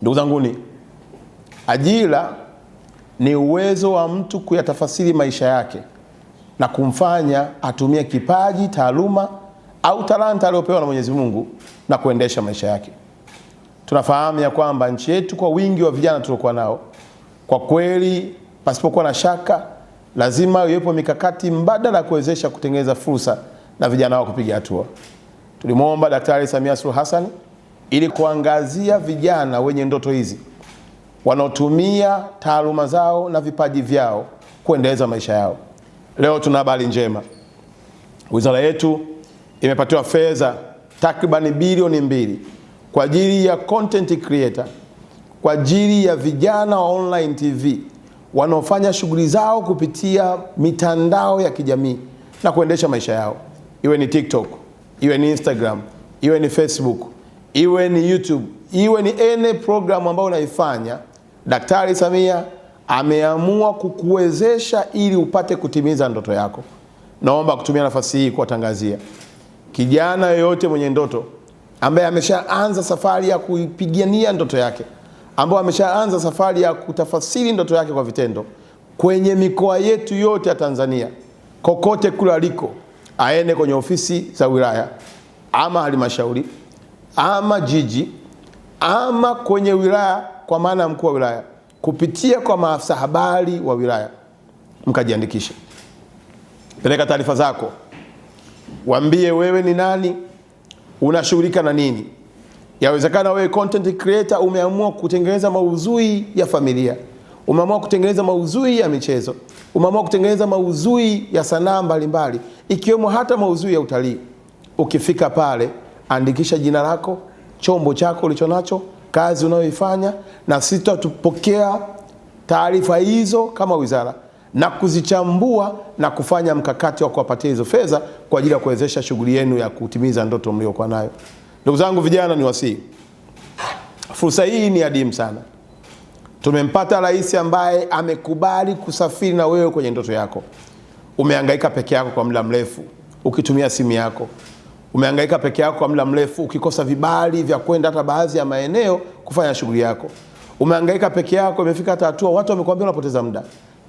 Ndugu zanguni, ajira ni uwezo wa mtu kuyatafasiri maisha yake na kumfanya atumie kipaji, taaluma au talanta aliyopewa na Mwenyezi Mungu na kuendesha maisha yake. Tunafahamu ya kwamba nchi yetu kwa wingi wa vijana tuliokuwa nao, kwa kweli pasipokuwa na shaka lazima iwepo mikakati mbadala ya kuwezesha kutengeneza fursa na vijana wao kupiga hatua. Tulimwomba Daktari Samia Suluhu Hassan ili kuangazia vijana wenye ndoto hizi wanaotumia taaluma zao na vipaji vyao kuendeleza maisha yao. Leo tuna habari njema. Wizara yetu imepatiwa fedha takriban bilioni 2 kwa ajili ya content creator, kwa ajili ya vijana wa online TV wanaofanya shughuli zao kupitia mitandao ya kijamii na kuendesha maisha yao. Iwe ni TikTok, iwe ni Instagram, iwe ni Facebook, iwe ni YouTube, iwe ni any program ambayo unaifanya, Daktari Samia ameamua kukuwezesha ili upate kutimiza ndoto yako. Naomba kutumia nafasi hii kuwatangazia kijana yoyote mwenye ndoto ambaye ameshaanza safari ya kuipigania ndoto yake, ambaye ameshaanza safari ya kutafasiri ndoto yake kwa vitendo kwenye mikoa yetu yote ya Tanzania, kokote kule aliko, aende kwenye ofisi za wilaya ama halmashauri ama jiji ama kwenye wilaya, kwa maana ya mkuu wa wilaya, kupitia kwa maafisa habari wa wilaya, mkajiandikishe. Peleka taarifa zako, waambie wewe ni nani, unashughulika na nini. Yawezekana wewe content creator umeamua kutengeneza maudhui ya familia, umeamua kutengeneza maudhui ya michezo, umeamua kutengeneza maudhui ya sanaa mbalimbali, ikiwemo hata maudhui ya utalii. Ukifika pale, andikisha jina lako, chombo chako ulichonacho, kazi unayoifanya, na sisi tutapokea taarifa hizo kama wizara na kuzichambua na kufanya mkakati wa kuwapatia hizo fedha kwa ajili ya kuwezesha shughuli yenu ya kutimiza ndoto mliokuwa nayo. Ndugu zangu vijana, ni wasii, fursa hii ni adimu sana. Tumempata rais ambaye amekubali kusafiri na wewe kwenye ndoto yako. Umehangaika peke yako kwa muda mrefu ukitumia simu yako. Umehangaika peke yako kwa muda mrefu ukikosa vibali vya kwenda hata baadhi ya maeneo kufanya shughuli yako. Umehangaika peke yako, imefika hata hatua watu wamekwambia unapoteza muda,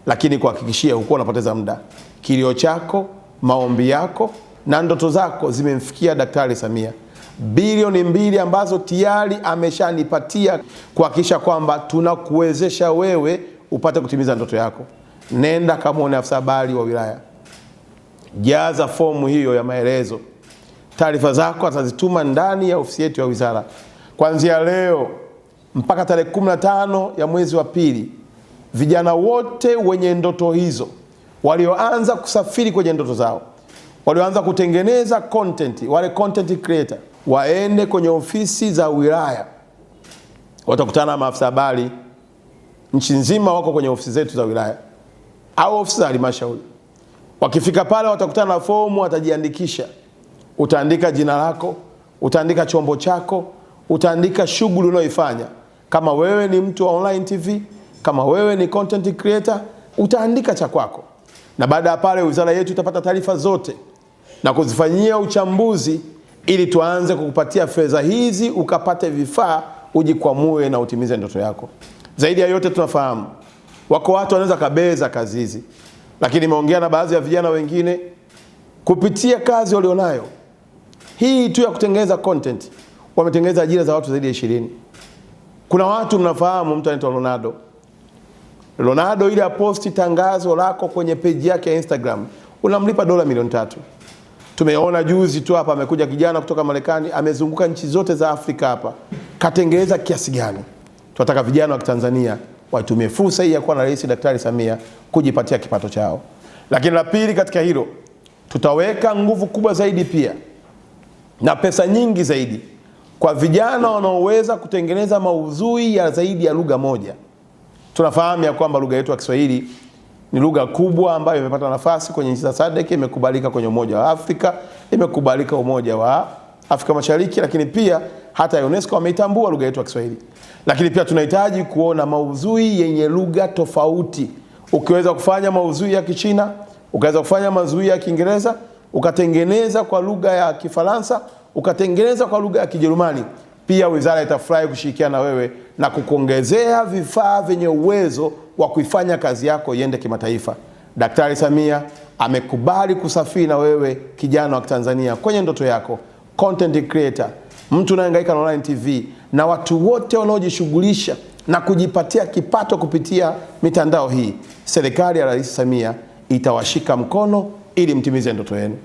lakini kuhakikishia hukuwa unapoteza muda. Kilio chako, maombi yako na ndoto zako zimemfikia Daktari Samia. Bilioni 2 ambazo tayari ameshanipatia kuhakikisha kwamba tunakuwezesha wewe upate kutimiza ndoto yako. Nenda kama afisa habari wa wilaya, jaza fomu hiyo ya maelezo. Taarifa zako atazituma ndani ya ofisi yetu ya wizara. Kuanzia leo mpaka tarehe 15 ya mwezi wa pili, vijana wote wenye ndoto hizo, walioanza kusafiri kwenye ndoto zao, walioanza kutengeneza content, wale content creator, waende kwenye ofisi za wilaya. Watakutana na maafisa habari nchi nzima, wako kwenye ofisi zetu za wilaya au ofisi za halmashauri. Wakifika pale watakutana na fomu, watajiandikisha. Utaandika jina lako, utaandika chombo chako, utaandika shughuli unayoifanya. Kama wewe ni mtu wa online TV, kama wewe ni content creator, utaandika cha kwako. Na baada ya pale wizara yetu itapata taarifa zote na kuzifanyia uchambuzi ili tuanze kukupatia fedha hizi ukapate vifaa ujikwamue na utimize ndoto yako. Zaidi ya yote, tunafahamu wako watu wanaweza kabeza kazi hizi, lakini nimeongea na baadhi ya vijana wengine kupitia kazi walionayo hii tu ya kutengeneza content, wametengeneza ajira za watu zaidi ya 20. Kuna watu mnafahamu, mtu anaitwa Ronaldo ili aposti tangazo lako kwenye page yake ya Instagram unamlipa dola milioni 3. Tumeona juzi tu hapa amekuja kijana kutoka Marekani, amezunguka nchi zote za Afrika hapa, katengeneza kiasi gani. Tunataka vijana wa Tanzania watumie fursa hii ya kuwa na Rais Daktari Samia kujipatia kipato chao. Lakini la pili katika hilo, tutaweka nguvu kubwa zaidi pia na pesa nyingi zaidi kwa vijana wanaoweza kutengeneza maudhui ya zaidi ya lugha moja. Tunafahamu ya kwamba lugha yetu ya Kiswahili ni lugha kubwa ambayo imepata nafasi kwenye nchi za SADC, imekubalika kwenye Umoja wa Afrika, imekubalika Umoja wa Afrika Mashariki, lakini pia hata UNESCO wameitambua lugha yetu ya Kiswahili. Lakini pia tunahitaji kuona maudhui yenye lugha tofauti. Ukiweza kufanya maudhui ya Kichina, ukaweza kufanya maudhui ya Kiingereza, ukatengeneza kwa lugha ya Kifaransa, ukatengeneza kwa lugha ya Kijerumani, Pia wizara itafurahi kushirikiana na wewe na kukuongezea vifaa vyenye uwezo wa kuifanya kazi yako iende kimataifa. Daktari Samia amekubali kusafiri na wewe, kijana wa Tanzania, kwenye ndoto yako. Content creator, mtu unayehangaika na online TV, na watu wote wanaojishughulisha na kujipatia kipato kupitia mitandao hii, serikali ya Rais Samia itawashika mkono ili mtimize ndoto yenu.